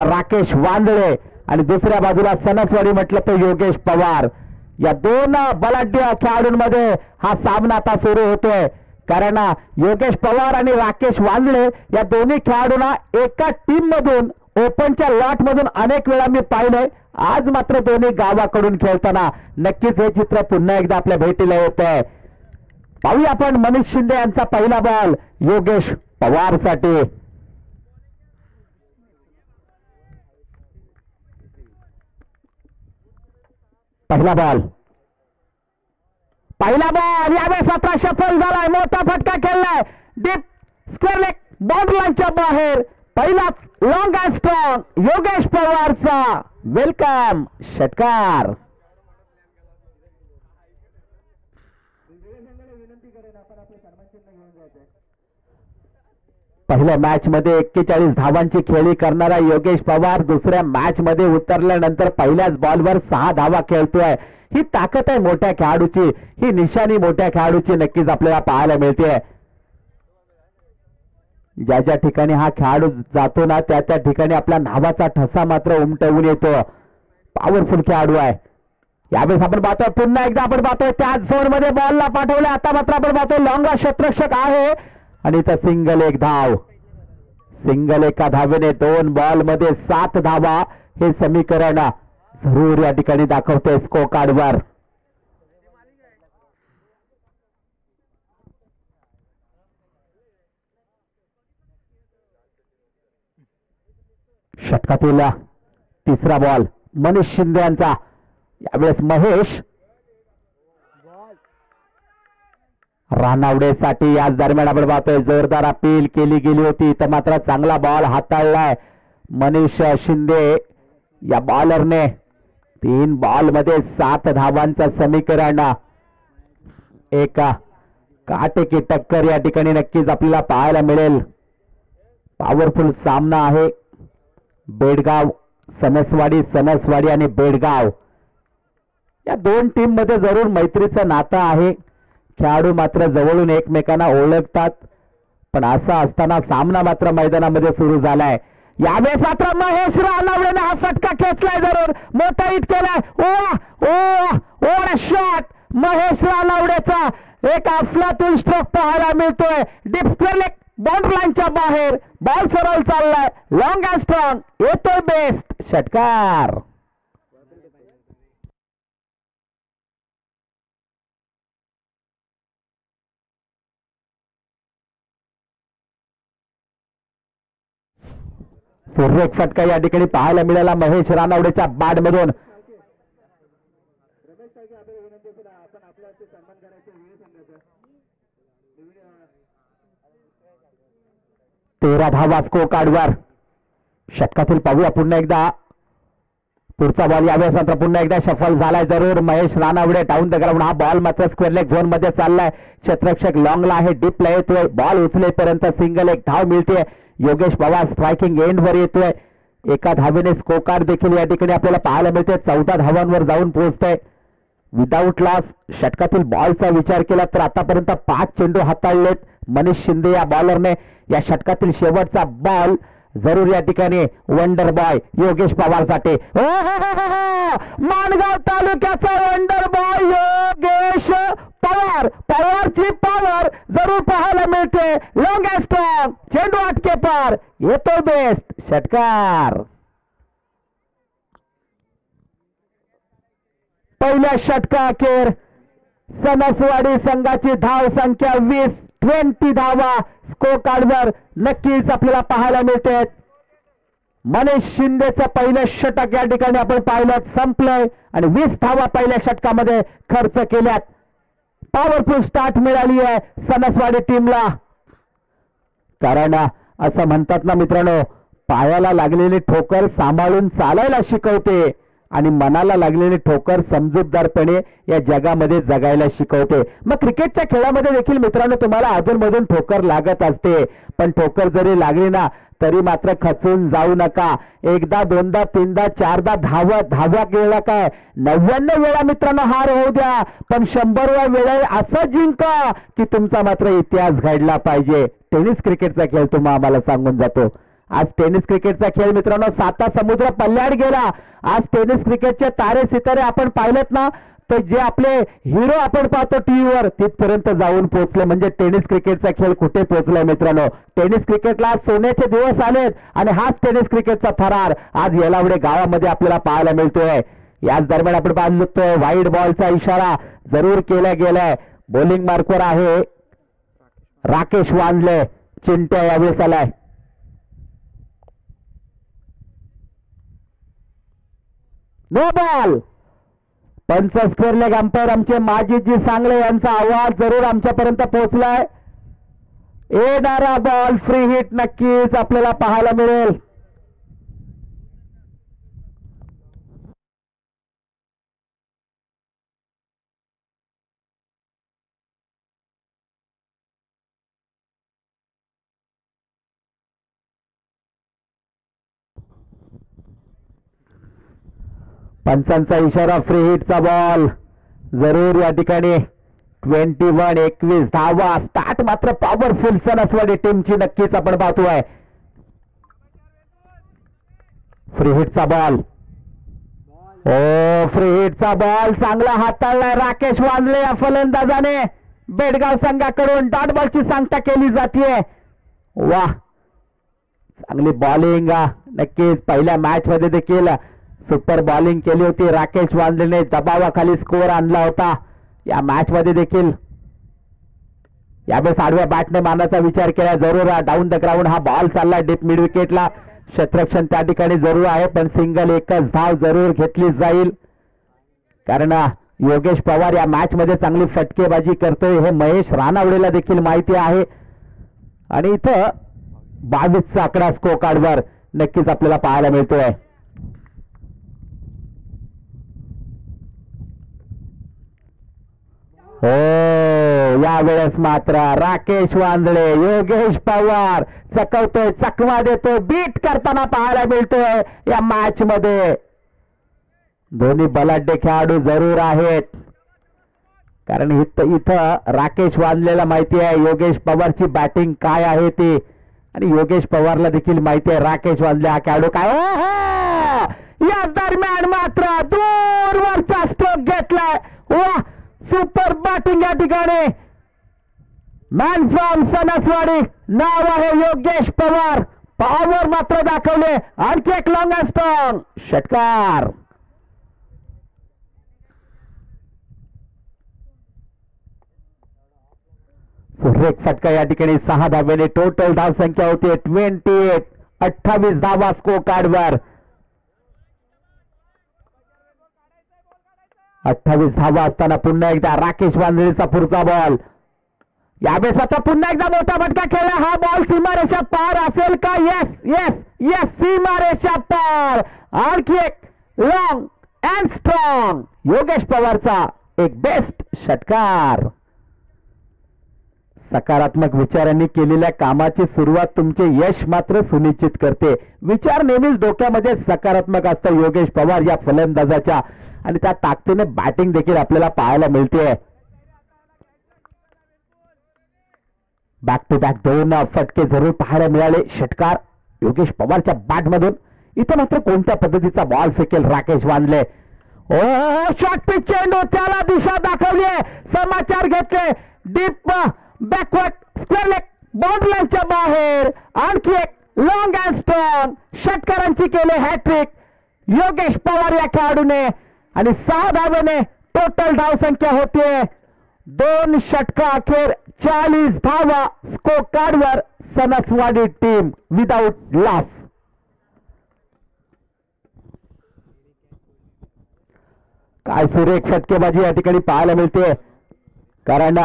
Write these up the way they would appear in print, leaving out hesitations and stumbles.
राकेश वांजळे आणि दुसऱ्या बाजूला सणसवाडी म्हटलं तर योगेश पवार. या दोन बलाढ्य खेळाडूंमध्ये हा सामना आता सुरू होतोय. कारण योगेश पवार आणि राकेश वांजळे या दोन्ही खेळाडूंना एका टीम मधून ओपनच्या लॉट मधून अनेक वेळा मी पाहिलंय. आज मात्र दोन्ही गावाकडून खेळताना नक्कीच हे चित्र पुन्हा एकदा आपल्या भेटीला येत आहे. पाहूया आपण मनीष शिंदे यांचा पहिला बॉल योगेश पवार साठी. पहिला बॉल यावेळेस मात्र सफल झालाय. मोठा फटका खेळलाय डीप स्क्वेअर लेग बाउंड्री लाईनच्या बाहेर. पहिलाच लॉंग अँड स्ट्रॉंग योगेश पवारचा वेलकम षटकार. पहिल्या मॅच मध्ये 41 धावांची खेळी करणारा योगेश पवार दुसऱ्या मॅच मध्ये उतरल्यानंतर पहिल्याच बॉलवर 6 धावा खेळतोय. ही ताकद आहे मोठ्या खेळाडूची, ही निशाणी मोठ्या खेळाडूची नक्कीच आपल्याला पाहायला मिळते. ज्या ज्या ठिकाणी हा खेळाडू जातो ना त्या त्या ठिकाणी आपल्या नावाचा ठसा मात्र उमटवून येतो. पॉवरफुल खेळाडू आहे. यावेळेस आपण पाहतोय पुन्हा एकदा आपण पाहतोय त्याच झोन मध्ये बॉलला पाठवलं. आता मात्र आपण पाहतोय लॉंगला क्षेत्ररक्षक आहे आणि इथं सिंगल एक धाव. सिंगल एका धावेने 2 बॉल मध्ये 7 धावा हे समीकरण जरूर या ठिकाणी दाखवते स्कोर कार्डवर. षटकातील तिसरा बॉल मनीष शिंदे यांचा. यावेळेस महेश रानावडेसाठी याच दरम्यान आपण पाहतोय जोरदार अपील केली गेली होती तर मात्र चांगला बॉल हाताळलाय मनीष शिंदे या बॉलरने. 3 बॉल मध्ये 7 धावांचं समीकरण. एक काटेकी टक्कर या ठिकाणी नक्कीच आपल्याला पाहायला मिळेल. पॉवरफुल सामना आहे. बेडगाव सणसवाडी आणि बेडगाव या दोन टीम मध्ये जरूर मैत्रीचं नातं आहे. खेळाडू मात्र जवळून एकमेकांना ओळखतात. पण असं असताना सामना मात्र मैदानामध्ये सुरू झालाय. यावेळेस मात्र महेश रानावडेने हा फटका खेचलाय. जरूर मोठा हिट केलाय. ओव्हर शॉट महेश रानावडेचा एक अफलातून स्ट्रोक पाहायला मिळतोय. डीप स्क्वेअर लेग बाउंड्री लाईनच्या बाहेर. बॉल सरळ चाललाय. लॉंग अँड स्ट्रॉंग येतोय बेस्ट षटकार. सुरेख फटका या ठिकाणी पाहायला मिळाला महेश रानावडेच्या बॅट मधून. तेरा धावा स्कोर कार्डवर. षटकातील पाहूया पुन्हा एकदा पुढचा बॉल. यावेळेस मात्र पुन्हा एकदा सफल झालाय जरूर महेश रानावडे डाऊन द ग्राउंड. हा बॉल मात्र स्क्वेअर लेग झोन मध्ये चाललाय. क्षेत्ररक्षक लॉंगला आहे. डीपला येतोय. बॉल उचलेपर्यंत सिंगल एक धाव मिळते. योगेश पवार स्ट्रायकिंग एंड वर येतोय. एका धावेने स्कोर कार्ड देखील या ठिकाणी आपल्याला पाहायला मिळते. 14 धावांवर जाऊन पोहोचतोय विदाऊट लॉस. षटकातील बॉलचा विचार केला तर आतापर्यंत 5 चेंडू हाताळलेत मनीष शिंदे या बॉलरने. या षटकातील शेवटचा बॉल जरूर या ठिकाणी वंडर बॉय योगेश पवार साठी. माणगाव तालुक्याचा वंडर बॉय योगेश पवार. पवारची पॉवर जरूर पाहायला मिळते. लॉंग अँड स्ट्रॉंग चेंडू अटके पार येतो बेस्ट षटकार. पहिल्या षटका अखेर सणसवाडी संघाची धाव संख्या 20 धावा स्कोर कार्डवर नक्कीच आपल्याला पाहायला मिळते. मनीष शिंदेचं पहिलं षटक या ठिकाणी आपण पाहिलं संपलंय आणि 20 धावा पहिल्या षटकामध्ये खर्च केल्यात. पॉवरफुल स्टार्ट मिळाली आहे सणसवाडी टीमला. कारण असं म्हणतात ना मित्रांनो, पायाला लागलेली ठोकर सांभाळून चालायला शिकवते आणि मनाला लागलेली ठोकर समजूतदारपणे या जगामध्ये जगायला शिकवते. मग क्रिकेटच्या खेळामध्ये देखील मित्रांनो तुम्हाला अधूनमधून ठोकर लागत असते. पण ठोकर जरी लागली ना तरी मात्र खचून जाऊ नका. एकदा दोनदा तीनदा चारदा धाव्या केला काय 99 वेळा मित्रांनो हार होऊ द्या, पण 100व्या वेळा असं जिंका की तुमचा मात्र इतिहास घडला पाहिजे. टेनिस क्रिकेटचा खेळ तुम्हाला आम्हाला सांगून जातो. आज टेनिस क्रिकेटचा खेळ मित्रांनो 7 समुद्र पल्ल्याड गेला. आज टेनिस क्रिकेटचे तारे सितारे आपण पाहिलेत ना, तर जे आपले हिरो आपण पाहतो टीव्हीवर तिथपर्यंत जाऊन पोहोचले. म्हणजे टेनिस क्रिकेटचा खेळ कुठे पोहोचलाय मित्रांनो. टेनिस क्रिकेटला सोन्याचे दिवस आलेत आणि हाच टेनिस क्रिकेटचा थरार आज येलावडे गावामध्ये आपल्याला पाहायला मिळतोय. याच दरम्यान आपण पाहतोय वाईड बॉलचा इशारा जरूर केला गेलाय. बॉलिंग मार्कवर आहे राकेश वांजले. चिंट्या यावेळेस आलाय. No ball. पंच स्क्वेअर लेग अंपायर आमचे माजीजी सांगले यांचा आवाज जरूर आमच्यापर्यंत पोहोचलाय. येणारा बॉल फ्री हिट नक्कीच आपल्याला पाहायला मिळेल. पंचांचा इशारा फ्री हिटचा बॉल जरूर या ठिकाणी. 21-21 धावा. स्टार्ट मात्र पॉवरफुल सणसवाडी टीमची नक्कीच आपण पाहतोय. फ्री हिटचा बॉल. ओ फ्री हिटचा बॉल चांगला हाताळलाय राकेश वांजले या फलंदाजाने. बेडगाव संघाकडून डॉट बॉलची सांगता केली जाते. वाह चांगली बॉलिंग. नक्कीच पहिल्या मॅच मध्ये देखील सुपर बॉलिंग केली होती. राकेश वांजलेने दबावाखाली स्कोअर आणला होता. या मॅच मध्ये देखील यावेळेस आडव्या बॅटने मारण्याचा विचार केला. जरूर डाऊन द ग्राउंड हा बॉल चालला डीप मिड विकेटला. क्षेत्ररक्षण त्या ठिकाणी जरूर आहे पण सिंगल एकच धाव जरूर घेतली जाईल. कारण योगेश पवार या मॅच मध्ये चांगली फटकेबाजी करतोय हे महेश रानावडेला देखील माहिती आहे. आणि इथं 22चा आकडा स्कोर कार्डवर नक्कीच आपल्याला पाहायला मिळतोय. हो यावेळेस मात्र राकेश वांजळे योगेश पवार चकवतोय चकवा देतोय बीट करताना पाहायला मिळतोय या मॅच मध्ये. दोन्ही बलाढ्य खेळाडू जरूर आहेत. कारण इथं राकेश वांजलेला माहिती आहे योगेश पवारची बॅटिंग काय आहे ती. आणि योगेश पवारला देखील माहिती आहे राकेश वांजले हा खेळाडू काय. या दरम्यान मात्र दूरवरचा स्ट्रोक घेतलाय. वा सुपर बॅटिंग या ठिकाणी. मॅन फ्रॉम सणसवाडी नाव आहे योगेश पवार. पॉवर मात्र दाखवले. आणखी एक लॉंग अँड स्ट्रॉंग षटकार. सुरेख फटका या ठिकाणी 6 धावेने टोटल धाव संख्या होती 28. 28 धावा स्कोर कार्डवर. 28 धावा असताना पुन्हा एकदा राकेश वांजळेचा पुढचा बॉल. यावेळेस मात्र पुन्हा एकदा मोठा फटका खेळला. हा बॉल सीमारेषा पार असेल का. येस येस येस सीमारेषा पार. आणखी एक लॉंग अँड स्ट्रॉंग योगेश पवारचा एक बेस्ट षटकार. सकारात्मक विचारांनी केलेल्या कामाची सुरुवात तुमचे यश मात्र सुनिश्चित करते. विचार नेहमीच डोक्यामध्ये सकारात्मक असतात योगेश पवार या फलंदाजाच्या. आणि त्या ताकदीने बॅटिंग देखील आपल्याला पाहायला मिळते. बॅक टू बॅक 2 फटके जरूर पाहायला मिळाले. षटकार योगेश पवारच्या बॅट मधून. इथं मात्र कोणत्या पद्धतीचा बॉल फेकेल राकेश वांजले. ओ शॉर्ट पिच चेंडू त्याला दिशा दाखवली. समाचार घेतले. Deep backward square leg boundary लाईनच्या बाहेर. आणखी एक लॉंग अँड स्ट्रॉंग षटकारांची केले हॅट्रिक योगेश पवार या खेळाडूने. आणि 6 धावेने टोटल धाव संख्या होतीये. 2 षटका अखेर 40 धावा स्कोर कार्डवर सणसवाडी टीम विदाउट लॉस. काय सुरेख फटकेबाजी या ठिकाणी पाहायला मिळते. कारण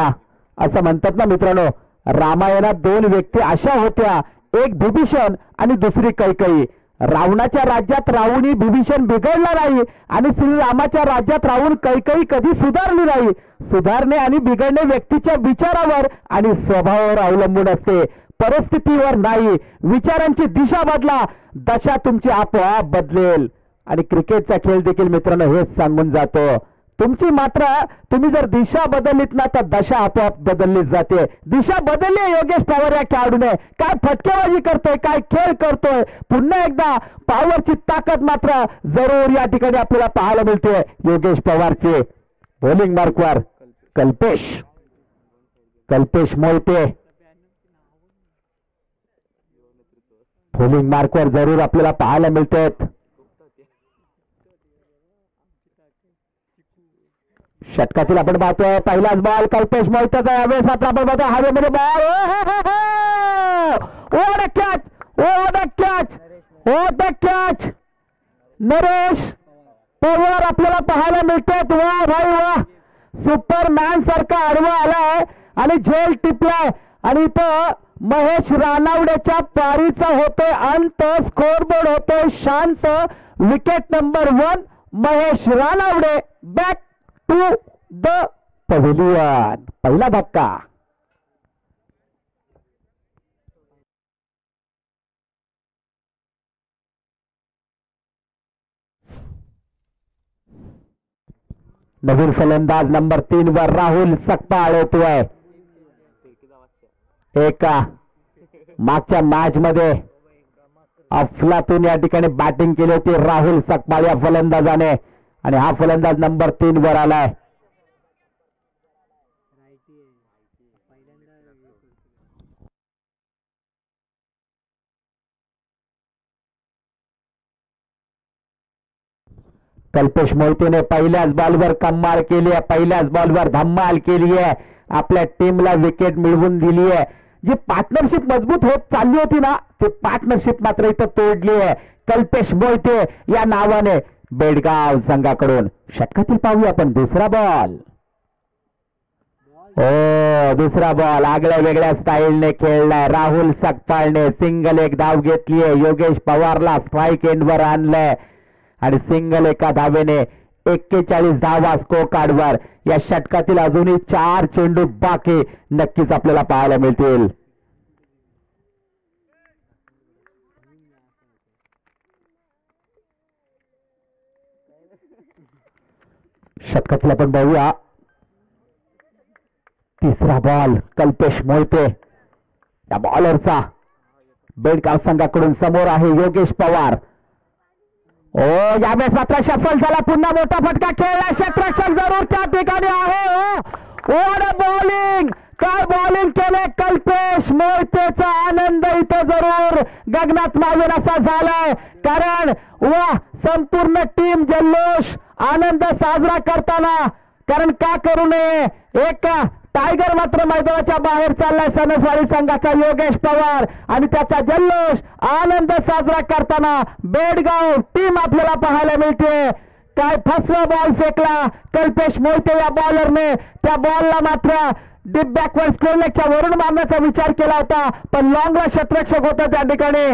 असं म्हणतात ना मित्रांनो रामायणात 2 व्यक्ती अशा होत्या. एक विभीषण आणि दुसरी कैकेयी. रावणाच्या राज्यात रावणी विभीषण बिघडला नाही आणि श्रीरामाच्या राज्यात राहून कैकेयी कधी सुधारली नाही. सुधारणे आणि बिघडणे व्यक्तीच्या विचारावर आणि स्वभावावर अवलंबून असते. परिस्थितीवर नाही. विचारांची दिशा बदला दशा तुमची आपोआप बदलेल. आणि क्रिकेटचा खेळ देखील मित्रांनो हेच सांगून जातो. तुमची मात्र तुम्ही जर दिशा बदललीत ना तर दशा आपोआप बदललीच जाते. दिशा बदलली योगेश पवार या खेळाडूने. काय फटकेबाजी करतोय, काय खेळ करतोय. पुन्हा एकदा पॉवरची ताकद मात्र जरूर या ठिकाणी आपल्याला पाहायला मिळते. योगेश पवारचे बॉलिंग मार्कवर कल्पेश मोहिते बॉलिंग मार्कवर जरूर आपल्याला पाहायला मिळतात. षटकातील आपण पाहतोय पहिलाच बॉल कल्पेश मोहितेचा. यावेळेस मात्र आपण पाहतोय हवेमध्ये बॉल. कॅच नरेश पवार आपल्याला पाहायला मिळतात. वा भाई वा, सुपरमॅन सारखा आडवा आलाय आणि झेल टिपलाय आणि इथं महेश रानावडेच्या पारीचा होतोय अंत. स्कोरबोर्ड होतोय शांत. Wicket number 1 Mahesh Ranawade back to the pavilion. पहिला धक्का. नवीन फलंदाज नंबर 3 वर राहुल सकपाळ येतोय. एका मागच्या मॅच मध्ये अफलातून या ठिकाणी बॅटिंग केली होती राहुल सकपाळ या फलंदाजाने आणि हा फलंदाज नंबर 3 वर आलाय. कल्पेश मोहितेने पहिल्याच बॉलवर कमाल केली आहे. पहिल्याच बॉलवर धम्माल केली आहे. आपल्या टीमला विकेट मिळवून दिली आहे. जी पार्टनरशिप मजबूत होत चालली होती ना ती पार्टनरशिप मात्र इथं तोडली आहे कल्पेश मोहिते या नावाने बेडगाव संघाकडून. षटकातील पाहूया आपण दुसरा बॉल. दुसरा बॉल आगळ्या वेगळ्या स्टाईलने खेळलाय. राहुल सकपाळने सिंगल एक धाव घेतली आहे. योगेश पवारला स्ट्राईक एंडवर आणलंय आणि सिंगल एका धावेने 41 धावा स्कोर कार्डवर. या षटकातील अजूनही 4 चेंडू बाकी नक्कीच आपल्याला पाहायला मिळतील. षटकातील आपण बघूया तिसरा बॉल कल्पेश मोहिते या बॉलरचा. बेडगाव संघाकडून समोर आहे योगेश पवार. यावेळेस मात्र सफल झाला. पुन्हा मोठा फटका खेळला. क्षेत्ररक्षक जरूर त्या ठिकाणी आहे. बॉलिंग काय बॉलिंग केले कल्पेश मोहितेचा. आनंद इथं जरूर गगनात मावेल असा झालाय. कारण वा संपूर्ण टीम जल्लोष आनंद साजरा करताना. कारण का करू नये. एक टायगर मात्र मैदानाच्या बाहेर चाललाय सनसवाडी संघाचा योगेश पवार आणि त्याचा जल्लोष आनंद साजरा करताना बेडगाव टीम आपल्याला पाहायला मिळते. काय फसवा बॉल फेकला कल्पेश मोहिते या बॉलरने. त्या बॉलला मात्र डीप बॅकवर्ड स्क्वेअर लेगच्या वरून मारण्याचा विचार केला होता पण लॉंगला क्षेत्ररक्षक होता त्या ठिकाणी.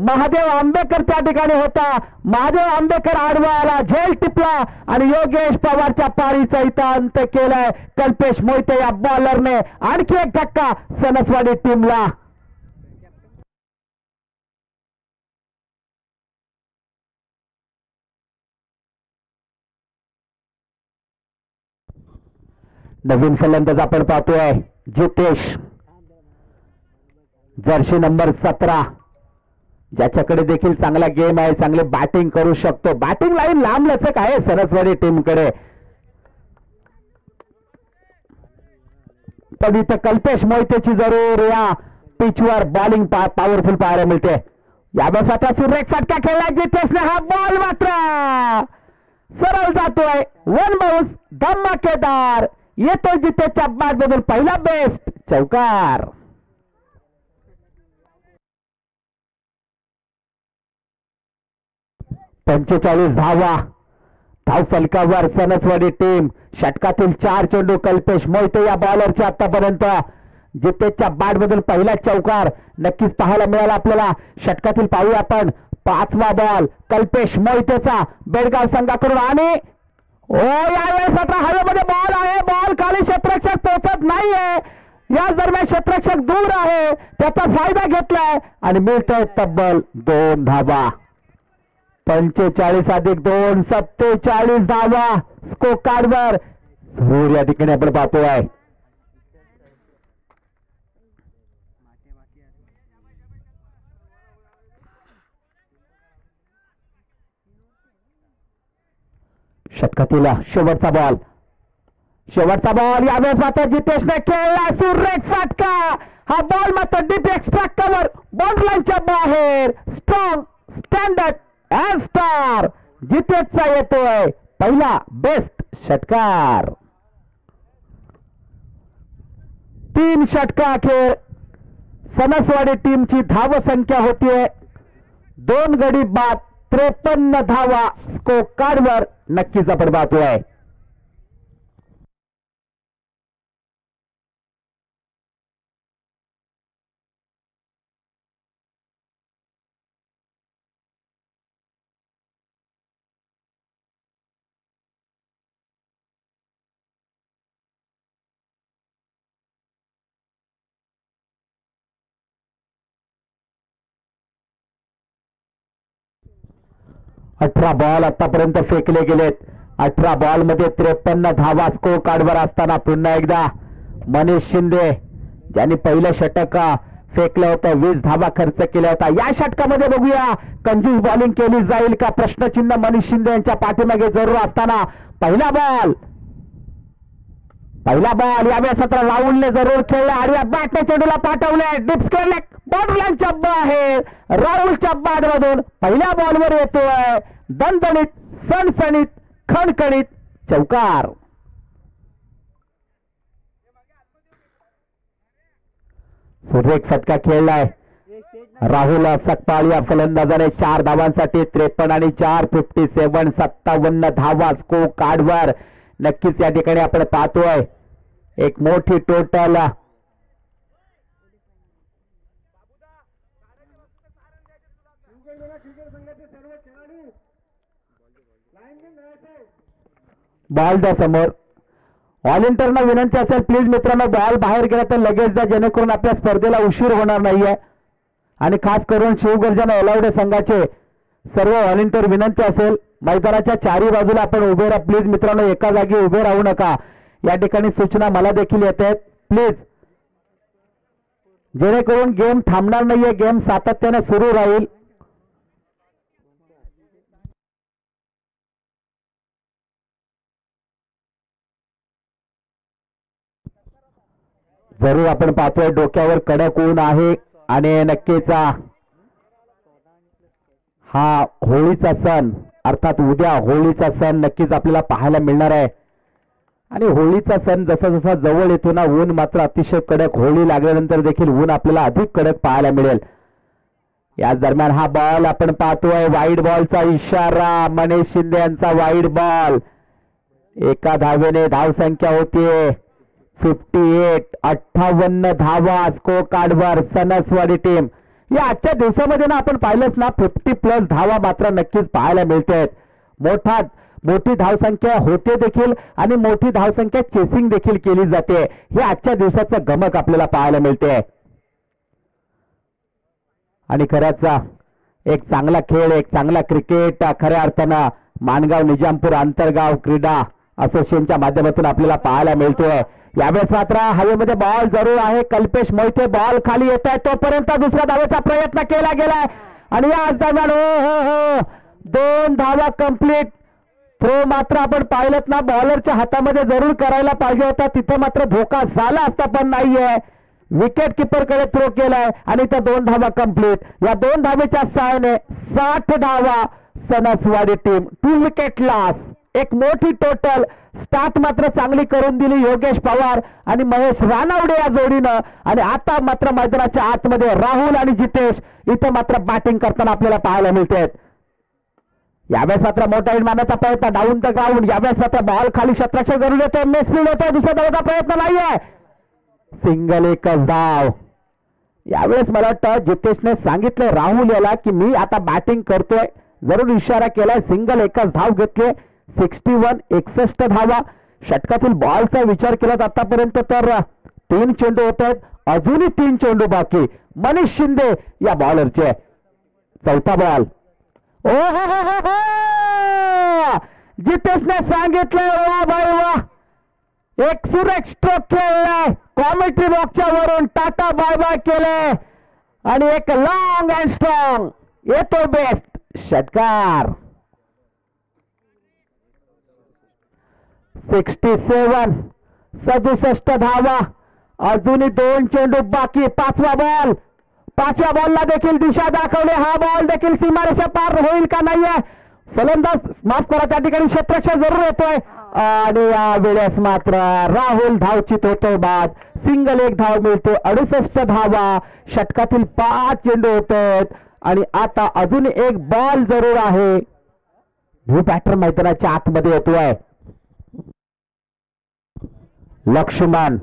महादेव आंबेकर त्या ठिकाणी होता. महादेव आंबेकर आडवा आला, झेल टिपला आणि योगेश पवारच्या पारीचा इथं अंत केलाय कल्पेश मोहिते या बॉलरने. आणखी एक धक्का सनसवाडी टीमला. नवीन फलंदाज आपण पाहतोय जितेश, जर्सी नंबर 17, ज्याच्याकडे देखील चांगला गेम आहे, चांगले बॅटिंग करू शकतो. बॅटिंग लाईन लांब लचक आहे सरस्वती टीमकडे. पण इथं कल्पेश मोहितेची जरूर या पिचवर बॉलिंग पॉवरफुल पाहायला मिळते. यावेळेस आता सुरेख फटका खेळला जितेशने. हा बॉल मात्र सरळ जातोय. वन बाउन्स धमाकेदार येतो जितेशच्या बॅट मधून पहिला बेस्ट चौकार. पंचेचाळीस धावा धाव फलकावर सनसवाडी टीम. षटकातील 4 चेंडू कल्पेश मोहिते या बॉलरचे आतापर्यंत. जितेशच्या बॅट मधून पहिला चौकार नक्कीच पाहायला मिळाला आपल्याला. षटकातील पाहूया आपण 5वा बॉल कल्पेश मोहितेचा बेडगाव संघाकडून. आणि यावेळेस मात्र हवेमध्ये बॉल आहे. बॉल खाली क्षेत्ररक्षक पोहोचत नाहीये. याच दरम्यान क्षेत्ररक्षक दूर आहे, त्याचा फायदा घेतलाय आणि मिळतोय तब्बल 2 धावा. 45 अधिक 2 47 धावा स्कोर कार्डवर जरूर या ठिकाणी आपण पाहतोय. षटकातील शेवटचा बॉल यावेळेस मात्र जितेशने खेळला सुरेख फटका. हा बॉल मात्र डीप एक्स्ट्रा कव्हर बाउंड्रीच्या बाहेर. स्ट्रॉंग स्टँडर्ड अँड स्टार जितेशचा येतोय पहिला बेस्ट षटकार. 3 षटका अखेर सणसवाडी टीमची धाव संख्या होतीये 2 गडी बाद 53 धावा स्कोर कार्डवर नक्कीच आपण पाहतोय. अठरा बॉल आतापर्यंत फेकले गेलेत. 18 बॉल मध्ये 53 धावा स्कोर कार्डवर असताना पुन्हा एकदा मनीष शिंदे ज्यांनी पहिलं षटक फेकलं होतं 20 धावा खर्च केला होता. या षटकामध्ये बघूया कंजूस बॉलिंग केली जाईल का प्रश्नचिन्ह मनीष शिंदे यांच्या पाठीमागे जरूर असताना पहिला बॉल यावेळेस मात्र राहुलने जरूर खेळला आणि बॅटने चेंडूला पाठवले डिप्स खेळले बाउंड्रीच्या बाहेर. राहुलच्या बॅटमधून पहिल्या बॉलवर येतोय दणदणीत सणसणीत खणखणीत चौकार. सुरेख फटका खेळलाय राहुल सकपाळ या फलंदाजाने 4 धावांसाठी 53 आणि 4 57 57 धावा स्कोर कार्डवर नक्कीच या ठिकाणी आपण पाहतोय एक मोठी टोटल. बॉल द्या समोर. व्हॉलेंटियरना विनंती असेल प्लीज मित्रांनो बॉल बाहेर गेला तर लगेच द्या जेणेकरून आपल्या स्पर्धेला उशीर होणार नाहीये. आणि खास करून शिवगर्जना एलाउडे संघाचे सर्व व्हॉलेंटियर विनंती असेल मैदानाच्या चारी बाजूला आपण उभे राहा प्लीज मित्रांनो. एका जागी उभे राहू नका. या ठिकाणी सूचना मला देखील येत आहेत प्लीज जेणेकरून गेम थांबणार नाहीये. गेम सातत्याने सुरू राहील. जरूर आपण पाहतोय डोक्यावर कडक ऊन आहे आणि नक्कीच हा होळीचा सण अर्थात उद्या होळीचा सण नक्कीच आपल्याला पाहायला मिळणार आहे. आणि होळीचा सण जसा जसा जवळ येतो ना ऊन मात्र अतिशय कडक. होळी लागल्यानंतर देखील ऊन आपल्याला अधिक कडक पाहायला मिळेल. याच दरम्यान हा बॉल आपण पाहतोय वाईड बॉलचा इशारा. मनीष शिंदे यांचा वाईड बॉल. एका धावेने धावसंख्या होतीये 58. 58 धावा स्कोर कार्डवर सणसवाडी टीम. या आजच्या दिवसामध्ये ना आपण पाहिलंच ना 50+ धावा मात्र नक्कीच पाहायला मिळतात. मोठी धावसंख्या होते देखील आणि मोठी धावसंख्या चेसिंग देखील केली जाते. हे आजच्या दिवसाचं गमक आपल्याला पाहायला मिळते. आणि खरंच एक चांगला खेळ एक चांगला क्रिकेट खऱ्या अर्थानं माणगाव निजामपूर आंतरगाव क्रीडा असोसिएशनच्या माध्यमातून आपल्याला पाहायला मिळतोय. यावेळेस मात्र हवेमध्ये बॉल जरूर आहे. कल्पेश मोहिते बॉल खाली येत आहे तोपर्यंत दुसऱ्या धावेचा प्रयत्न केला गेलाय आणि याच दरम्यान हो 2 धावा कंप्लीट. थ्रो मात्र आपण पाहिलं ना बॉलरच्या हातामध्ये जरूर करायला पाहिजे होता. तिथे मात्र धोका झाला असता पण नाहीये. विकेट किपरकडे थ्रो केलाय आणि त्या 2 धावा कंप्लीट. या 2 धावेच्या सहाय्याने 60 धावा सणसवाडी टीम 2 विकेट लॉस. एक मोठी टोटल स्टार्ट मात्र चांगली करून दिली योगेश पवार आणि महेश रानवडे या जोडीनं. आणि आता मात्र मैदानाच्या आतमध्ये राहुल आणि जितेश इथे मात्र बॅटिंग करताना आपल्याला पाहायला मिळते. यावेळेस मात्र मोठा हिट मारण्याचा प्रयत्न डाऊन द ग्राउंड. यावेळेस मात्र बॉल खाली क्षेत्ररक्षक जरूर येतोय. मिसफील्ड होतोय. दुसऱ्या धावेचा प्रयत्न नाहीये. सिंगल एकच धाव. यावेळेस मला वाटतं जितेशने सांगितलं राहुल याला की मी आता बॅटिंग करतोय. जरूर इशारा केलाय. सिंगल एकच धाव घेतले. 61 धावा. षटकातील बॉलचा विचार केला आतापर्यंत तर 3 चेंडू होत आहेत. अजूनही 3 चेंडू बाकी. मनीष शिंदे या बॉलरचे. चौथा बॉल ओ हो जितेशने सांगितलंय वा भाई वा एक सुरेख स्ट्रोक खेळलाय कॉमेंट्री बॉक्सच्या वरून टाटा बाय बाय केले आणि एक लॉंग अँड स्ट्रॉंग येतो बेस्ट षटकार 67 धावा अजूनही 2 चेंडू बाकी पाचवा बॉलला देखील दिशा दाखवली हा बॉल देखील सीमारेषा पार होईल का नाहीये फलंदाज माफ करा त्या ठिकाणी क्षेत्ररक्षक जरूर येतोय आणि या वेळेस मात्र राहुल धावचित होतोय बाद सिंगल एक धाव मिळते 68 धावा षटकातील 5 चेंडू होत आणि आता अजून एक बॉल जरूर आहे न्यू बॅटर मैदानाच्या आतमध्ये येतोय लक्ष्मण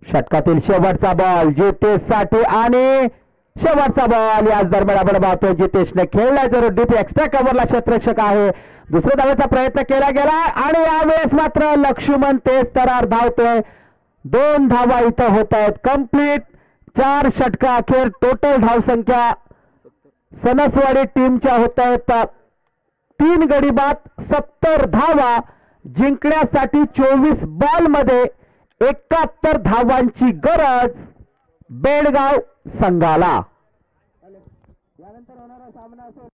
षटकातील शेवटचा बॉल जितेशसाठी आणि शेवटचा बॉल याच दरम्यान आपण पाहतोय जितेशने खेळला जरूर डीप एक्स्ट्रा कव्हरला क्षेत्ररक्षक आहे दुसऱ्या धावेचा प्रयत्न केला गेला आणि यावेळेस मात्र लक्ष्मण तेज तरार धावतोय 2 धावा इथं होत आहेत कंप्लीट 4 षटका अखेर टोटल धावसंख्या सनसवाडी टीमच्या होत आहेत 3 गडी बाद 70 धावा जिंकण्यासाठी 24 बॉल मध्ये 71 धावांची गरज बेडगाव संघाला यानंतर होणारा सामना असेल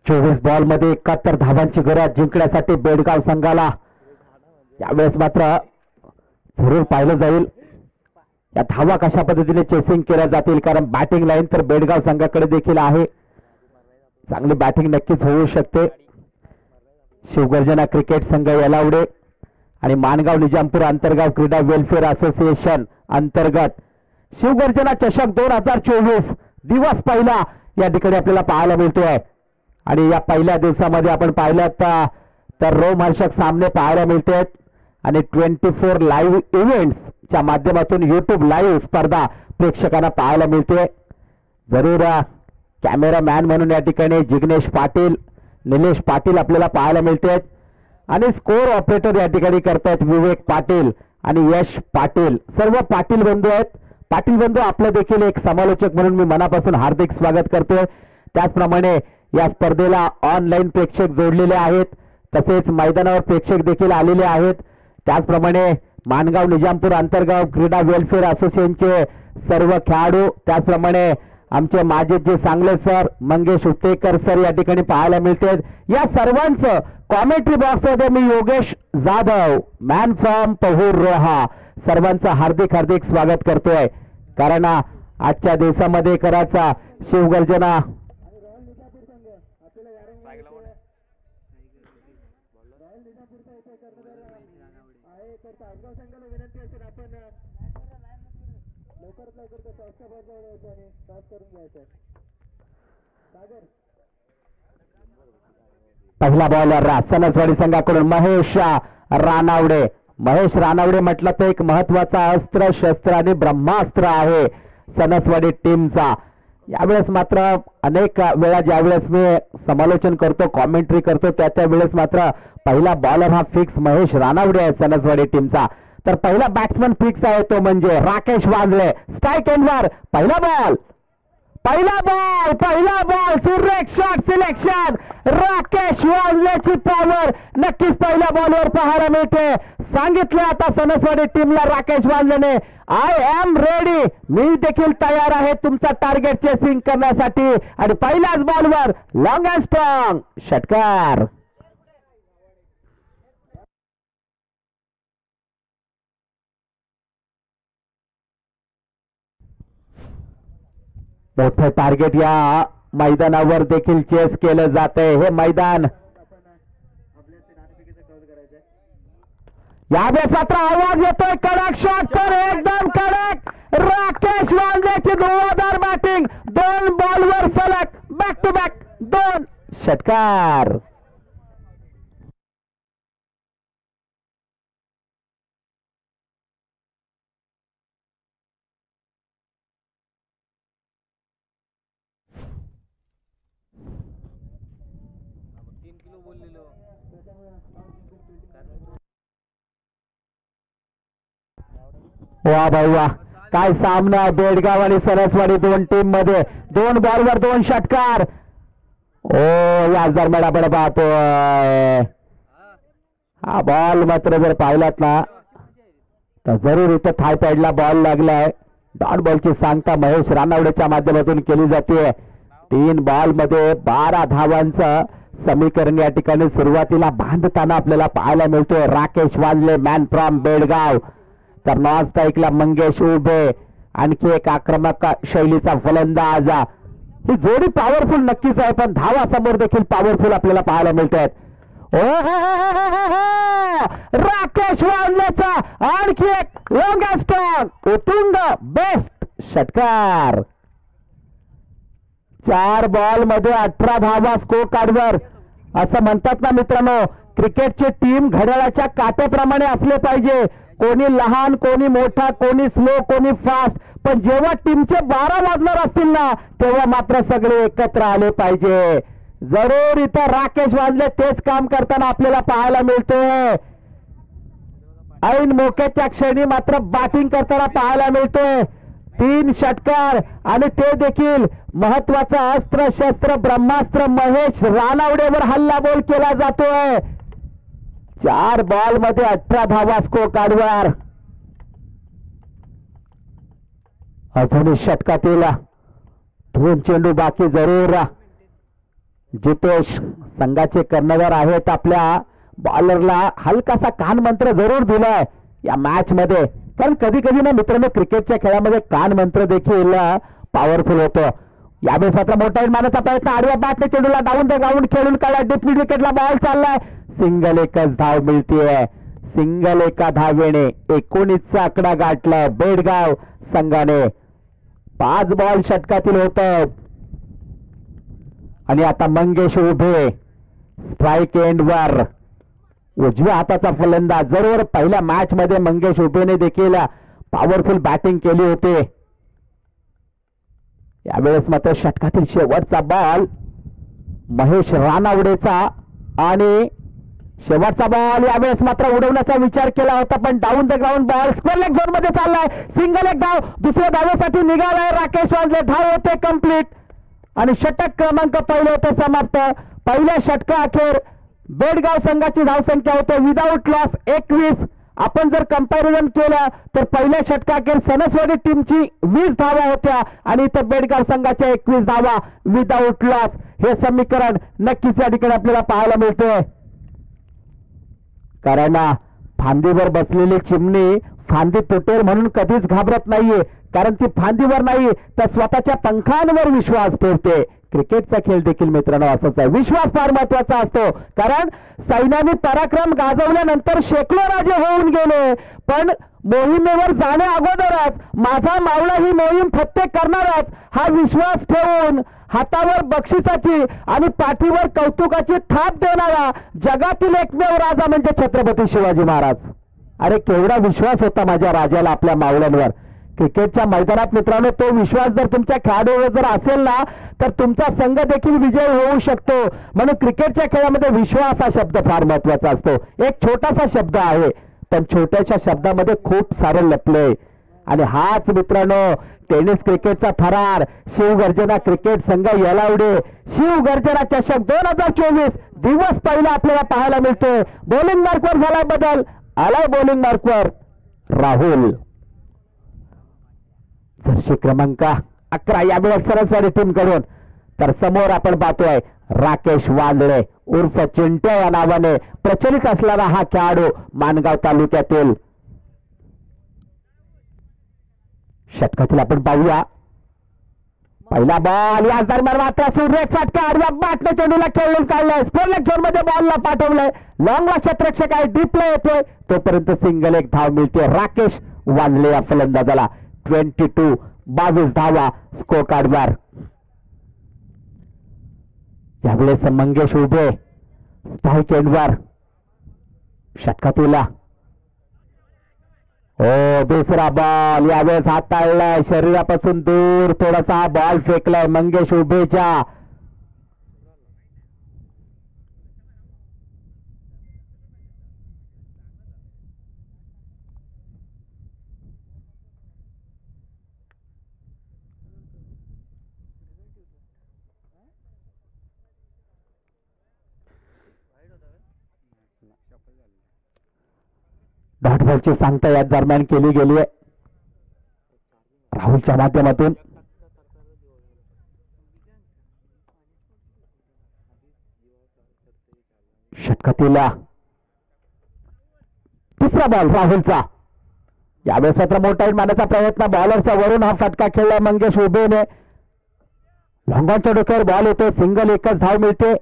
24 बॉल मध्ये 71 धावांची गरज जिंकण्यासाठी बेडगाव संघाला यावेळेस मात्र जरूर पाहिलं जाईल या धावा कशा पद्धतीने चेसिंग केल्या जातील कारण बॅटिंग लाईन तर बेडगाव संघाकडे देखील आहे चांगली बॅटिंग नक्कीच होऊ शकते शिवगर्जना क्रिकेट संघ येलावडे आणि मानगाव निजामपूर आंतरगाव क्रीडा वेलफेअर असोसिएशन अंतर्गत शिवगर्जना चषक 2024 दिवस पहिला या ठिकाणी आपल्याला पाहायला मिळतोय आणि या पहिल्या दिवसामध्ये आपण पाहिलं तर रोमहर्षक सामने पाहायला मिळतात आणि 24 लाईव्ह इव्हेंट्सच्या माध्यमातून YouTube लाईव्ह स्पर्धा प्रेक्षकांना पाहायला मिळते जरूर कॅमेरामॅन म्हणून या ठिकाणी जिग्नेश पाटील निलेश पाटील आपल्याला पाहायला मिळतात आणि स्कोर ऑपरेटर या ठिकाणी करतायत विवेक पाटील आणि यश पाटील सर्व पाटील बंधू आहेत पाटील बंधू आपलं देखील एक समालोचक म्हणून मी मनापासून हार्दिक स्वागत करतोय त्याचप्रमाणे या स्पर्धेला ऑनलाईन प्रेक्षक जोडलेले आहेत तसेच मैदानावर प्रेक्षक देखील आलेले आहेत त्याचप्रमाणे मानगाव निजामपूर आंतरगाव क्रीडा वेलफेअर असोसिएशनचे सर्व खेळाडू त्याचप्रमाणे आमचे माजी जे सांगले सर मंगेश उत्तेकर सर या ठिकाणी पाहायला मिळतात या सर्वांचं कॉमेंट्री बॉक्स मध्ये मी योगेश जाधव मॅन फ्रॉम पहूर रोहा सर्वांचं हार्दिक हार्दिक स्वागत करतोय कारण आजच्या दिवसामध्ये कराचा शिवगर्जना पहिला बॉलर सणसवाडी संघाकडून महेश रानावडे. महेश रानावडे म्हटलं तर एक महत्वाचा अस्त्र शस्त्र आणि ब्रह्मास्त्र आहे सणसवाडी टीमचा. यावेळेस मात्र अनेक वेळा ज्यावेळेस मी समालोचन करतो कॉमेंट्री करतो त्या वेळेस मात्र पहिला बॉलर हा फिक्स महेश रानावडे आहे सणसवाडी टीमचा. तर पहिला बॅट्समन फिक्स आहे तो म्हणजे राकेश वांजले. स्ट्राईक एंडवर पहिला बॉल सुरेख शॉट सिलेक्शन. राकेश वांजलेची पॉवर नक्कीच पहिल्या बॉलवर पाहायला मिळते. सांगितलं आता सणसवाडी टीमला राकेश वांजलेने आय एम रेडी, मी देखील तयार आहे तुमचा टार्गेट चेसिंग करण्यासाठी. आणि पहिल्याच बॉलवर लॉंग अँड स्ट्रॉंग षटकार. मोठं टार्गेट या मैदानावर देखील चेस केलं जाते. हे मैदान यावेळेस मात्र आवाज येतोय कडक शॉट तर एकदम कडक. राकेश वांजलेची धुवाधार बॅटिंग. 2 बॉलवर सलग बॅक टू बॅक 2 षटकार. वा भाई वा, काय सामना आहे बेडगाव आणि सणसवाडी दोन टीम मध्ये. 2 बॉलवर 2 षटकार. ओ याच दरम्यान आपण पाहतोय हा बॉल मात्र जर पाहिलात ना तर जरूर इथं थाय पॅडला बॉल लागलाय. डॉट बॉलची सांगता महेश रानावडेच्या माध्यमातून केली जाते. 3 बॉल मध्ये 12 धावांचं समीकरण या ठिकाणी सुरुवातीला बांधताना आपल्याला पाहायला मिळतोय. Rakesh Wanjale man from Bedgaon. तर नॉन स्ट्राईकला मंगेश उभे, आणखी एक आक्रमक शैलीचा फलंदाज. ही जोडी पॉवरफुल नक्कीच आहे, पण धावा समोर देखील पॉवरफुल आपल्याला पाहायला मिळत आहेत. राकेश वांजलेचा आणखी एक लॉंग स्ट्रॉंग उतुंग बेस्ट षटकार. 4 बॉल मध्ये 18 धावा स्कोर कार्डवर. असं म्हणतात ना मित्रांनो, क्रिकेटची टीम घड्याळाच्या काट्याप्रमाणे असले पाहिजे. कोणी लहान, कोणी मोठा, कोणी स्लो, कोणी फास्ट, पण जेव्हा टीमचे 12 वाजणार असतील ना तेव्हा मात्र सगळे एकत्र आले पाहिजे. जरूर इथं राकेश वांजले तेच काम करताना आपल्याला पाहायला मिळतोय. ऐन मोक्याच्या क्षणी मात्र बॅटिंग करताना पाहायला मिळतोय. 3 षटकार आणि ते देखील महत्वाचा अस्त्र शस्त्र ब्रह्मास्त्र महेश रानावडेवर हल्ला बोल केला जातोय. 4 बॉल मध्ये 18 धावा स्कोर कार्डवर. अजूनही षटकातील 2 चेंडू बाकी. जरूर जितेश संघाचे कर्णधार आहेत, आपल्या बॉलरला हलकासा कान मंत्र जरूर दिलाय या मॅच मध्ये. कारण कधी कधी ना मित्रांनो क्रिकेटच्या खेळामध्ये कान मंत्र देखील पॉवरफुल होतो. यावेळेस मात्र मोठा मारण्याचा प्रयत्न. आडव्या बॅटने चेंडूला डाऊन द ग्राउंड खेळून काढला. डीप मिड विकेटला बॉल चाललाय. सिंगल एकच धाव मिळतीये. सिंगल एका धावेने 19चा आकडा गाठलाय बेडगाव संघाने. 5 बॉल षटकातील होत आणि आता मंगेश उभे स्ट्राईक एंडवर. उजव्या हाताचा फलंदाज. जरूर पहिल्या मॅच मध्ये मंगेश उभेने देखील पॉवरफुल बॅटिंग केली होती. यावेळेस मात्र षटकातील शेवटचा बॉल महेश रानावडेचा आणि शेवटचा बॉल यावेळेस मात्र उडवण्याचा विचार केला होता, पण down the ground ball square leg zone मध्ये चाललाय. सिंगल एक धाव. दुसऱ्या धावेसाठी निघालाय राकेश वांजले. धाव होते कंप्लीट आणि षटक क्रमांक पहिले होते समाप्त. पहिल्या षटका अखेर बेडगाव संघाची धावसंख्या होते विदाऊट लॉस 21. आपण जर कंपॅरिझन केलं तर पहिल्या षटकाखेर सणसवाडी टीमची 20 धावा होत्या आणि इथं बेडगाव संघाच्या 21 धावा विदाऊट लॉस. हे समीकरण नक्कीच या ठिकाणी आपल्याला पाहायला मिळतंय. कारण फांदीवर बसलेली चिमणी फांदी तुटेल म्हणून कधीच घाबरत नाहीये, कारण ती फांदीवर नाही तर स्वतःच्या पंखांवर विश्वास ठेवते. क्रिकेटचा खेळ देखील मित्रांनो असाच आहे. विश्वास फार महत्वाचा असतो, कारण सैन्याने पराक्रम गाजवल्यानंतर शेकडो राजे होऊन गेले, पण मोहिमेवर जाण्या अगोदरच माझा मावळा ही मोहीम फत्ते करणारच हा विश्वास ठेवून हातावर बक्षिसाची आणि पाठीवर कौतुकाची थाप देणारा जगातील एकमेव राजा म्हणजे छत्रपती शिवाजी महाराज. अरे केवढा विश्वास होता माझ्या राजाला आपल्या मावळ्यांवर. क्रिकेटच्या मैदानात मित्रांनो तो विश्वास जर तुमच्या खेळाडूवर जर असेल ना तर तुमचा संघ देखील विजयी होऊ शकतो. म्हणून क्रिकेटच्या खेळामध्ये विश्वास हा शब्द फार महत्वाचा असतो. एक छोटासा शब्द आहे पण छोट्याशा शब्दामध्ये खूप सारं लपलंय. आणि हाच मित्रांनो टेनिस क्रिकेटचा थरार शिवगर्जना क्रिकेट संघ येलावडे शिवगर्जना चषक 2024 दिवस पहिला आपल्याला पाहायला मिळतोय. बॉलिंग मार्कवर झाला बदल. आलाय बॉलिंग मार्कवर राहुल. जर्सी क्रमांक 11 यावेळेस सरस्वती टीम कडून. तर समोर आपण पाहतोय राकेश वांजळे उर्फ चिंट्या या नावाने प्रचलित असणारा हा खेळाडू मानगाव तालुक्यातील. षटकातील आपण पाहूया पहिला बॉल. याच दरम्यान मात्र सुरेख फटका आडव्या बॅटने चेंडूला खेळून काढलाय. स्क्वेअर लेग झोन मध्ये बॉलला पाठवलंय. लॉंगला क्षेत्ररक्षक आहे डीपला येतोय तोपर्यंत सिंगल एक धाव मिळते राकेश वांजळे या फलंदाजाला. 22 धावा स्कोर कार्डवर. यावेळेस मंगेश उभे स्ट्राईक एंडवर. षटकातील दुसरा बॉल यावेळेस हाताळलाय शरीरापासून दूर थोडासा बॉल फेकलाय मंगेश उभेच्या. डॉट बॉलची सांगता या दरम्यान केली गेली आहे राहुलच्या माध्यमातून. षटकातील तिसरा बॉल राहुलचा. यावेळेस मात्र मोठा हिट मारण्याचा प्रयत्न बॉलरच्या वरून हा फटका खेळला मंगेश उभेने. लॉंगॉनच्या डोक्यावर बॉल येतो. सिंगल एकच धाव मिळते.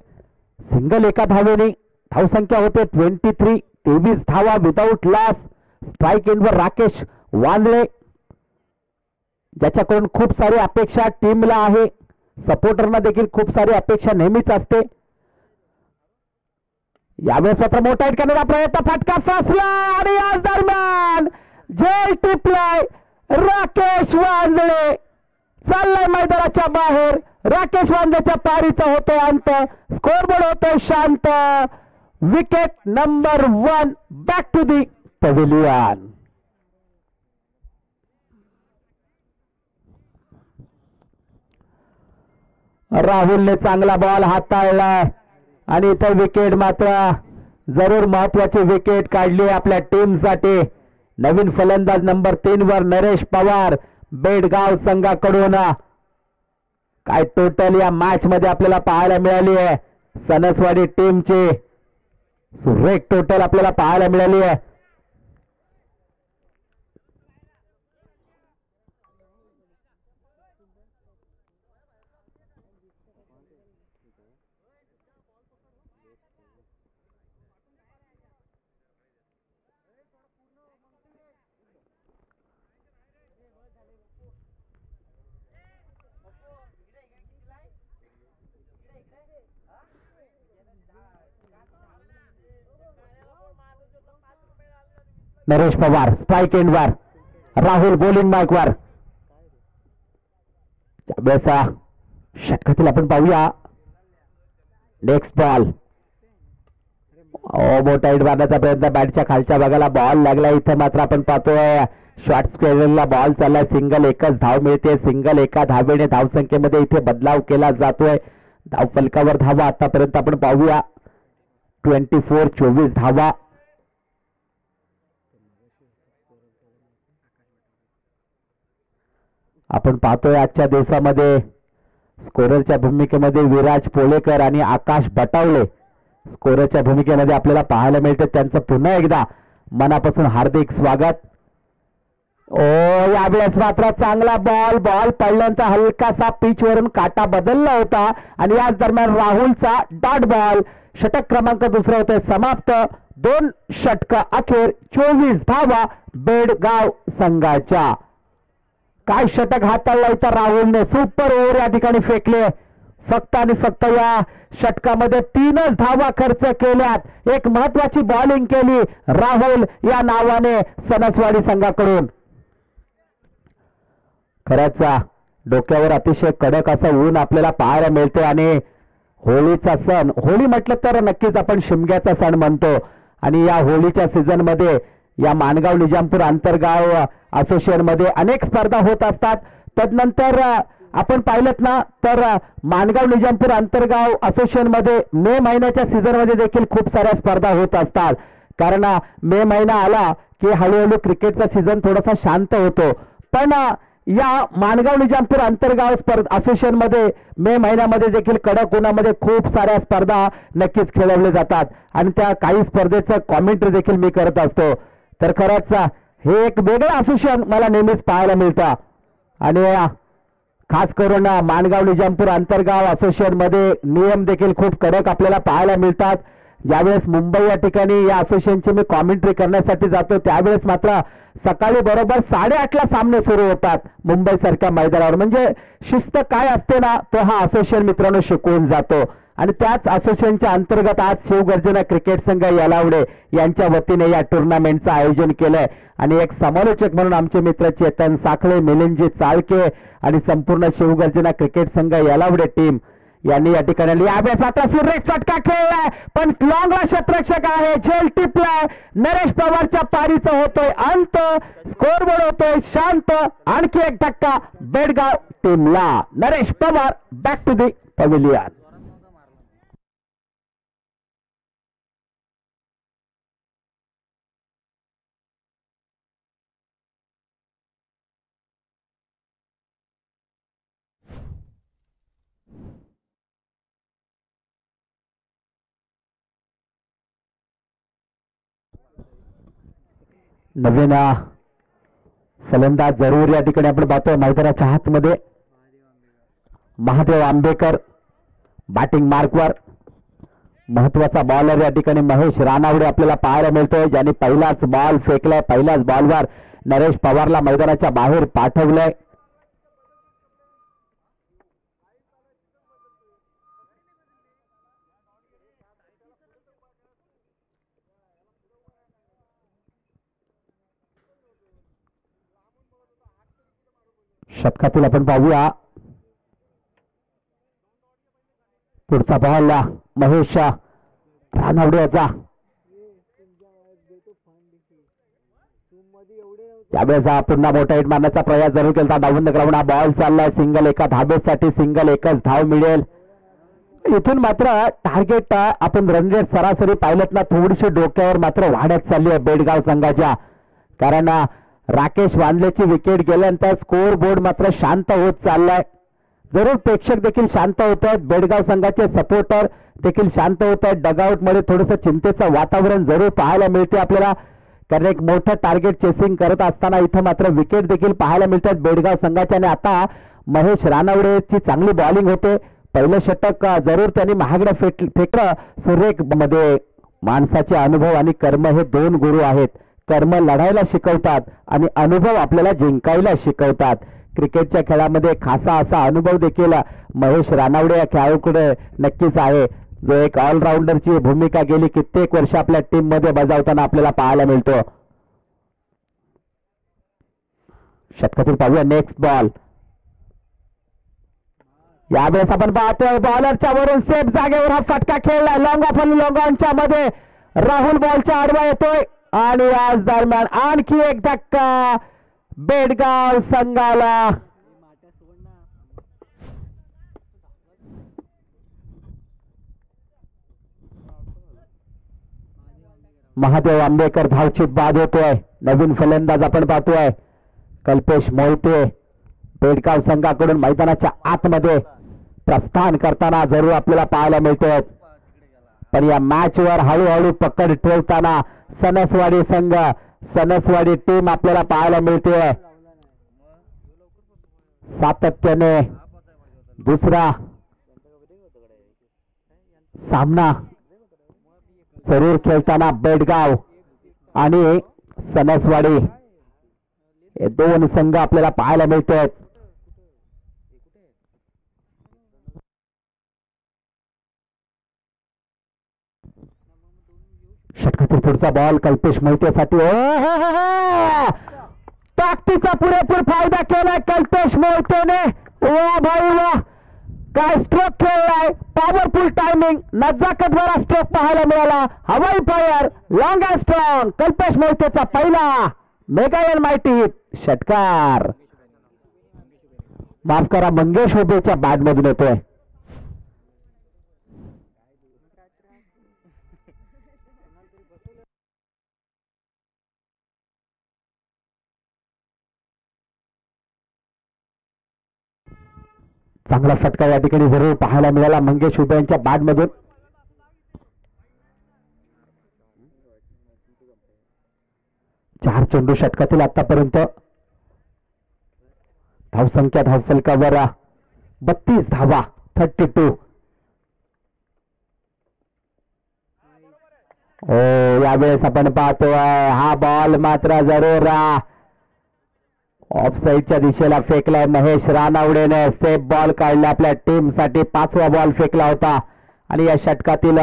सिंगल एका धावेने धावसंख्या होते 23. 23 धावा विदाउट लॉस. स्ट्राईक एंडवर राकेश वांजळे ज्याच्याकडून खूप सारी अपेक्षा टीमला आहे. सपोर्टरना देखील खूप सारी अपेक्षा नेहमीच असते. यावेळेस मात्र मोठा हिट करण्याचा प्रयत्न फटका फसला आणि याच दरम्यान झेल टिपलाय राकेश वांजळे. चाललाय मैदानाच्या बाहेर. राकेश वांजळेच्या पारीचा होतोय अंत. स्कोरबोर्ड होतोय शांत. Wicket number 1 back to the pavilion. राहुलने चांगला बॉल हाताळलाय आणि इतर विकेट मात्र जरूर महत्वाची विकेट काढली आपल्या टीमसाठी. नवीन फलंदाज नंबर 3 वर नरेश पवार बेडगाव संघाकडून. काय टोटल या मॅच मध्ये आपल्याला पाहायला मिळाली आहे सनसवाडी टीमची सुरेख टोटल आपल्याला पाहायला मिळाली आहे. नरेश पवार स्ट्राईक एंडवर. राहुल बॉलिंग मार्कवर. त्यावेळेस षटकातील आपण पाहूया नेक्स्ट बॉल. मोठा हिट मारण्याचा प्रयत्न बॅटच्या खालच्या भागाला बॉल लागला. इथं मात्र आपण पाहतोय शॉर्ट स्क्वेअरला बॉल चाललाय. सिंगल एकच धाव मिळते. सिंगल एका धावेने धावसंख्येमध्ये इथे बदलाव केला जातोय. धाव फलकावर धावा आतापर्यंत आपण पाहूया 24 धावा. आपण पाहतोय आजच्या दिवसामध्ये स्कोररच्या भूमिकेमध्ये विराज पोलेकर आणि आकाश बटावले स्कोररच्या भूमिकेमध्ये आपल्याला पाहायला मिळते. त्यांचं पुन्हा एकदा मनापासून हार्दिक स्वागत. यावेळेस मात्र चांगला बॉल पडल्यानंतर हलकासा पिच वरून काटा बदलला होता आणि याच दरम्यान राहुलचा डॉट बॉल. षटक क्रमांक दुसरा होते समाप्त. 2 षटक अखेर 24 धावा बेडगाव संघाच्या. काय षटक हाताळला इथं राहुलने. सुपर ओव्हर या ठिकाणी फेकले. फक्त आणि फक्त या षटकामध्ये 3च धावा खर्च केल्यात. एक महत्वाची बॉलिंग केली राहुल या नावाने सणसवाडी संघाकडून. खरंच डोक्यावर अतिशय कडक असं ऊन आपल्याला पाहायला मिळते आणि होळीचा सण, होळी म्हटलं तर नक्कीच आपण शिमग्याचा सण म्हणतो आणि या होळीच्या सीझन मध्ये या माणगाव निजामपूर आंतरगाव असोसिएशन मध्ये अनेक स्पर्धा होत असतात. तदनंतर आपण पाहिलं ना तर माणगाव निजामपूर आंतरगाव असोसिएशन मध्ये मे महिन्याच्या सीझन मध्ये देखील खूप साऱ्या स्पर्धा होत असतात. कारण मे महिना आला की हळूहळू क्रिकेटचा सीझन थोडासा शांत होतो. पण या माणगाव निजामपूर आंतरगाव असोसिएशन मध्ये मे महिन्यामध्ये देखील कडक उन्हामध्ये खूप साऱ्या स्पर्धा नक्कीच खेळवल्या जातात आणि त्या काही स्पर्धेचं कॉमेंट्री देखील मी करत असतो. तर खरंच हे एक वेगळं असोसिएशन मला नेहमीच पाहायला मिळतं आणि खास करून माणगाव निजामपूर आंतरगाव असोसिएशन मध्ये नियम देखील खूप कडक आपल्याला पाहायला मिळतात. ज्यावेळेस मुंबई या ठिकाणी या असोसिएशनची मी कॉमेंट्री करण्यासाठी जातो त्यावेळेस मात्र सकाळी बरोबर 8:30ला सामने सुरू होतात मुंबई सारख्या मैदानावर. म्हणजे शिस्त काय असते ना तो हा असोसिएशन मित्रांनो शिकवून जातो आणि त्याच असोसिएशनच्या अंतर्गत आज शिवगर्जना क्रिकेट संघ येलावडे यांच्या वतीने या टुर्नामेंटचं आयोजन केलंय आणि एक समालोचक म्हणून आमचे मित्र चेतन साखळे, मिलिंदजी चाळके आणि संपूर्ण शिवगर्जना क्रिकेट संघ येलावडे टीम यांनी या ठिकाणी यावेळेस मात्र सुरेख फटका खेळलाय पण लॉंगला क्षेत्ररक्षक आहे, झेल टिपलाय. नरेश पवारच्या पारीचा होतोय अंत, स्कोरबोर्ड होतोय शांत. आणखी एक धक्का बेडगाव टीमला. Naresh Pawar back to the pavilion. नवीन फलंदाज जरूर या ठिकाणी आपण पाहतोय मैदानाच्या हातमध्ये महादेव आंबेकर बॅटिंग मार्कवर. महत्वाचा बॉलर या ठिकाणी महेश रानावडे आपल्याला पाहायला मिळतोय ज्यांनी पहिलाच बॉल फेकलाय. पहिल्याच बॉलवर नरेश पवारला मैदानाच्या बाहेर पाठवलंय. षटकातील आपण पाहूया पुढचा बॉल महेश रानावडेचा. त्यावेळेस पुन्हा मोठा हिट मारण्याचा प्रयास जरूर केला. डाऊन द ग्राउंड हा बॉल चाललाय. सिंगल एका धाबेसाठी सिंगल, एकच धाव मिळेल. इथून मात्र टार्गेट आपण रन रेट सरासरी पाहिलं ना थोडीशी डोक्यावर मात्र वाढत चालली आहे बेडगाव संघाच्या. कारण राकेश वांदलेची विकेट गेल्यानंतर स्कोर बोर्ड मात्र शांत होत चाललाय. जरूर प्रेक्षक देखील शांत होत आहेत, बेडगाव संघाचे सपोर्टर देखील शांत होत आहेत. डगआउट मध्ये थोडंसं चिंतेचं वातावरण जरूर पाहायला मिळते आपल्याला. कारण एक मोठं टार्गेट चेसिंग करत असताना इथं मात्र विकेट देखील पाहायला मिळतात बेडगाव संघाच्या. आणि आता महेश रानावडेची चांगली बॉलिंग होते. पहिलं षटक जरूर त्यांनी महागडं फेकलं. सुरेख मध्ये माणसाचे अनुभव आणि कर्म हे दोन गुरु आहेत. कर्म लढायला शिकवतात आणि अनुभव आपल्याला जिंकायला शिकवतात. क्रिकेटच्या खेळामध्ये खासा असा अनुभव देखील महेश रानावडे या खेळाडूकडे नक्कीच आहे, जो एक ऑलराऊंडरची भूमिका गेली कित्येक वर्ष आपल्या टीम मध्ये बजावताना आपल्याला पाहायला मिळतो. षटकातील पाहूया नेक्स्ट बॉल. यावेळेस आपण पाहतोय बॉलरच्या वरून सेफ जागेवर हा फटका खेळलाय. लॉंग ऑफ आणि लॉंग ऑनच्या मध्ये राहुल बॉलच्या आडवा येतोय आणि आज दरम्यान आणखी एक धक्का बेडगाव संघाला. महादेव आंबेकर धावचीत बाद होतोय. नवीन फलंदाज आपण पाहतोय कल्पेश मोहिते बेडगाव संघाकडून मैदानाच्या आतमध्ये प्रस्थान करताना जरूर आपल्याला पाहायला मिळतोय. पण या मॅच वर हळूहळू पकड ठेवताना सणसवाडी संघ, सणसवाडी टीम आपल्याला पाहायला मिळते. सातत्याने दुसरा सामना जरूर खेळताना बेडगाव आणि सणसवाडी हे दोन संघ आपल्याला पाहायला मिळतात. षटकातील पुढचा बॉल कल्पेश मोहितेसाठी. ताकदीचा पुरेपूर फायदा केलाय कल्पेश मोहितेने. वा भाई वा, काय स्ट्रोक खेळलाय. पॉवरफुल टायमिंग, नजाकत भरा स्ट्रोक पाहायला मिळाला. हवाई fire, long and strong. Kalpesh मोहितेचा पहिला मेगा एन माहिती हिट. षटकार माफ करा, मंगेश उभेच्या बॅट मधून येतोय. चांगला फटका या ठिकाणी जरूर पाहायला मिळाला मंगेश उभे यांच्या बॅट मधून. चार चेंडू षटकातील आतापर्यंत. धावसंख्या धावफलकावर 32 धावा, 32. यावेळेस आपण पाहतोय हा बॉल मात्र जरूर ऑफसाईडच्या दिशेला फेकलाय महेश रानावडेने. सेफ बॉल काढला आपल्या टीम साठी. 5वा बॉल फेकला होता आणि या षटकातील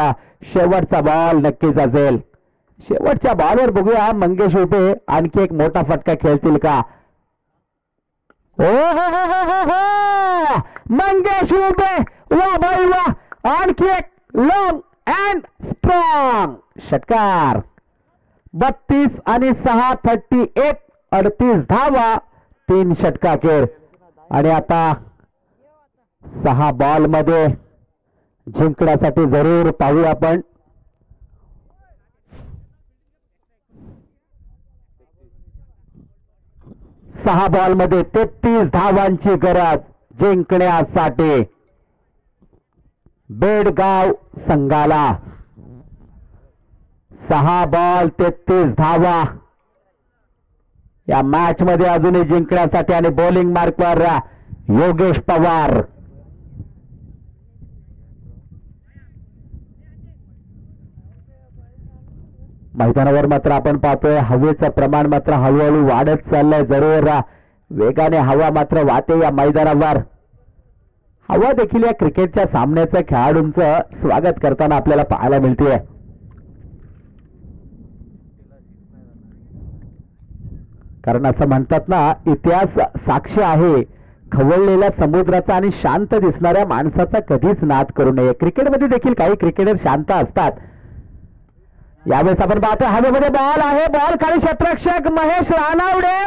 शेवटचा बॉल नक्कीच असेल. शेवटच्या बॉलवर बघूया मंगेश उभे आणखी एक मोठा फटका खेळतील का. मंगेश उभे, वा भाई वा, आणखी एक लॉंग अँड स्ट्रॉंग षटकार. 32 आणि 6, 38, 38 धावा, 3 षटका खेळ. आणि आता 6 बॉल मध्ये जिंकण्यासाठी जरूर पाहूया आपण. 6 बॉल मध्ये 33 धावांची गरज जिंकण्यासाठी बेडगाव संघाला. 6 बॉल 33 धावा या मॅच मध्ये अजूनही जिंकण्यासाठी. आणि बॉलिंग मार्कवर योगेश पवार. मैदानावर मात्र आपण पाहतोय हवेचं प्रमाण मात्र हळूहळू वाढत चाललंय. जरूर वेगाने हवा मात्र वाहते या मैदानावर. हवा देखील या क्रिकेटच्या सामन्याचं खेळाडूंचं स्वागत करताना आपल्याला पाहायला मिळते. कारण असं म्हणतात ना, इतिहास साक्ष आहे खवळलेल्या समुद्राचा आणि शांत दिसणाऱ्या माणसाचा कधीच नाद करू नये. क्रिकेटमध्ये देखील काही क्रिकेटर शांत असतात. यावेळेस आपण पाहतोय हवेमध्ये बॉल आहे. बॉल खाली क्षेत्ररक्षक महेश रानावडे.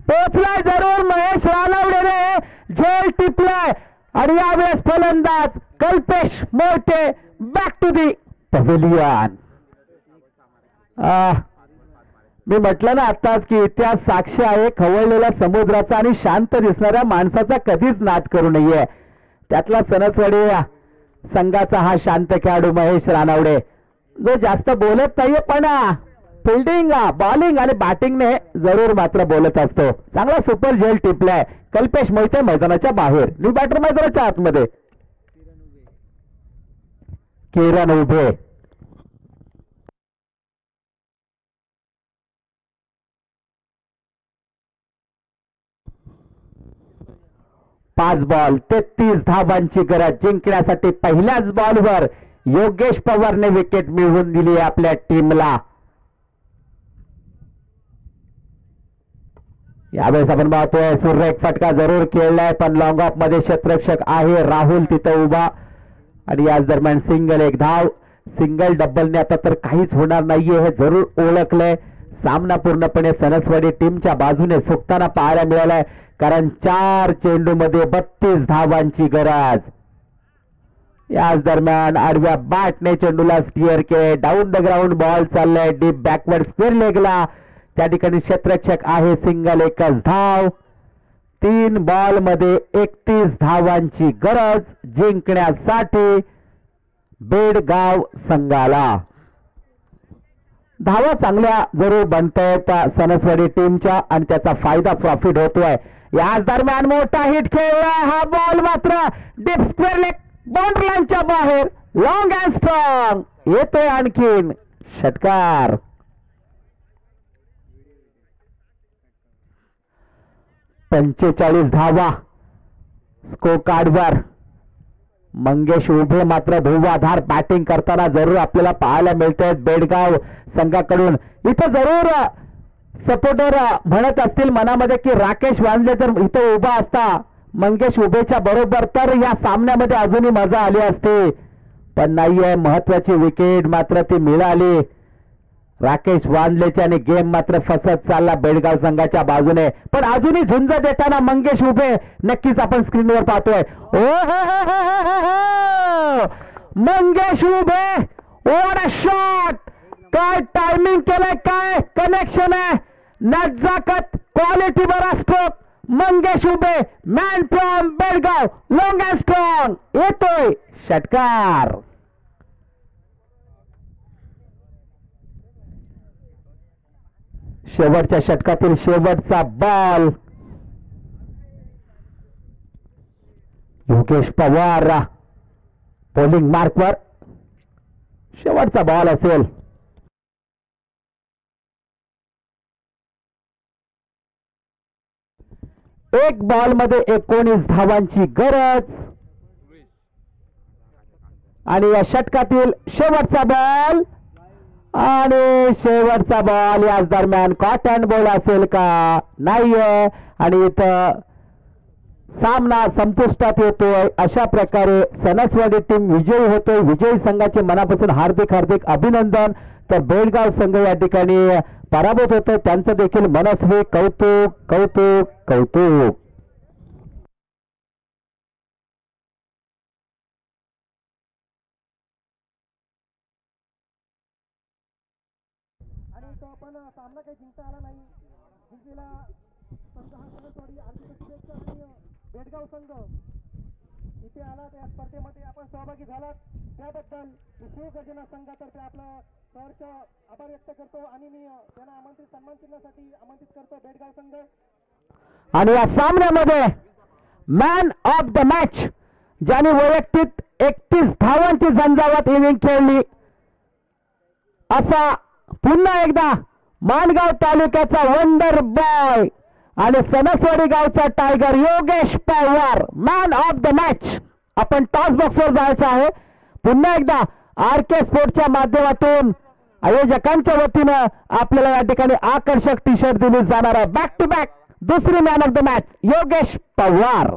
पोचलाय जरूर महेश रानावडेने, झेल टिपलाय. आणि यावेळेस फलंदाज Kalpesh Mohite. Back to the pavilion. मी म्हटलं ना आताच की इतिहास साक्ष आहे खवळलेल्या समुद्राचा आणि शांत दिसणाऱ्या माणसाचा कधीच नाद करू नये. त्यातला सणसवाडी संघाचा हा शांत खेळाडू महेश रानावडे, जो जास्त बोलत नाहीये पण फिल्डिंग, बॉलिंग आणि बॅटिंगने जरूर मात्र बोलत असतो. चांगला सुपर झेल टिपलाय. कल्पेश मोहिते मैदानाच्या बाहेर, न्यू बॅटर मैदानाच्या आतमध्ये. किरण उभे. पाच बॉल 33 धावांची गरज जिंकण्यासाठी. पहिल्याच बॉलवर योगेश पवारने विकेट मिळवून दिली आपल्या टीमला. यावेळेस आपण पाहतोय सुरेख फटका जरूर खेळलाय पण लॉंग ऑफ मध्ये क्षेत्ररक्षक आहे राहुल तिथं उभा. आणि याच दरम्यान सिंगल, एक धाव. सिंगल डबलने आता तर काहीच होणार नाहीये हे जरूर ओळखलंय. सामना पूर्णपणे सणसवाडी टीमच्या बाजूने सुटताना पाहायला मिळालाय, कारण 4 चेंडू मध्ये 32 धावांची गरज. याच दरम्यान आडव्या बॅटने चेंडूला स्टिअर केले. डाऊन द ग्राउंड बॉल चाललाय डीप बॅकवर्ड स्क्वेअर लेगला. त्या ठिकाणी क्षेत्ररक्षक आहे. सिंगल, एकच धाव. 3 बॉल मध्ये 31 धावांची गरज जिंकण्यासाठी बेडगाव संघाला. धावा चांगल्या जरूर बनतायत सणसवाडी टीमच्या आणि त्याचा फायदा प्रॉफिट होतोय. याच दरम्यान मोठा हिट खेळला. हा बॉल मात्र डीप स्क्वेअर लेग बाउंड्री लाईनच्या बाहेर. लॉंग अँड स्ट्रॉंग येतोय आणखीन षटकार. (45 धावा स्कोर कार्डवर मंगेश उभे मात्र धुव्वाधार बॅटिंग करताना जरूर आपल्याला पाहायला मिळते बेडगाव संघाकडून. इथं जरूर सपोर्टर म्हणत असतील मनामध्ये की राकेश वांजले जर इथं उभा असता मंगेश उभेच्या बरोबर तर या सामन्यामध्ये अजूनही मजा आली असती, पण नाहीये. महत्वाची विकेट मात्र ती मिळाली राकेश वांजलेच्या आणि गेम मात्र फसत चालला बेडगाव संघाच्या बाजूने. पण अजूनही झुंज देताना मंगेश उभे नक्कीच आपण स्क्रीनवर पाहतोय. Mangesh Ubhe, what a shot, काय टायमिंग केलंय, काय कनेक्शन आहे, नजाकत, क्वालिटी बरा stroke. Mangesh Ubhe man from Bedgaon, long and strong, येतोय षटकार. शेवटच्या षटकातील शेवटचा बॉल. योगेश पवार बॉलिंग मार्कवर, शेवटचा बॉल असेल. एक बॉल मध्ये 19 धावांची गरज आणि या षटकातील शेवटचा बॉल आणि शेवटचा बॉल. याच दरम्यान कॉट अँड बॉल असेल का, नाहीये आणि इथं सामना संपुष्टात येतोय. अशा प्रकारे सणसवाडी टीम विजयी होतोय. विजयी संघाचे मनापासून हार्दिक हार्दिक अभिनंदन. तर बेडगाव संघ या ठिकाणी पराभूत होतोय, त्यांचं देखील मनस्वी कौतुक कौतुक कौतुक. आणि तो पण सामना काही जिंकता आला नाही. जिंकलेला संघ हा सणसवाडी आणि बेडगाव संघ इथे आला. त्या स्पर्धेमध्ये आपण सहभागी झालात त्याबद्दल मी शिवगर्जना संघातर्फे आपलं सहर्ष आभार व्यक्त करतो आणि मी त्यांना आमंत्रित सन्मान चिन्हासाठी आमंत्रित करतो बेडगाव संघ. आणि या सामन्यामध्ये मॅन ऑफ द मॅच ज्याने वैयक्तिक 31 धावांची झंझावात इनिंग खेळली असा पुन्हा एकदा माणगाव तालुक्याचा वंडर बॉय आणि सणसवाडी गावचा tiger Yogesh Pawar man of the match. आपण टॉस बॉक्सवर जायचं आहे. पुन्हा एकदा आर के स्पोर्टच्या माध्यमातून आयोजकांच्या वतीनं आपल्याला या ठिकाणी आकर्षक टी शर्ट दिली जाणार आहे. बॅक टू बॅक दुसरी man of the match Yogesh Pawar.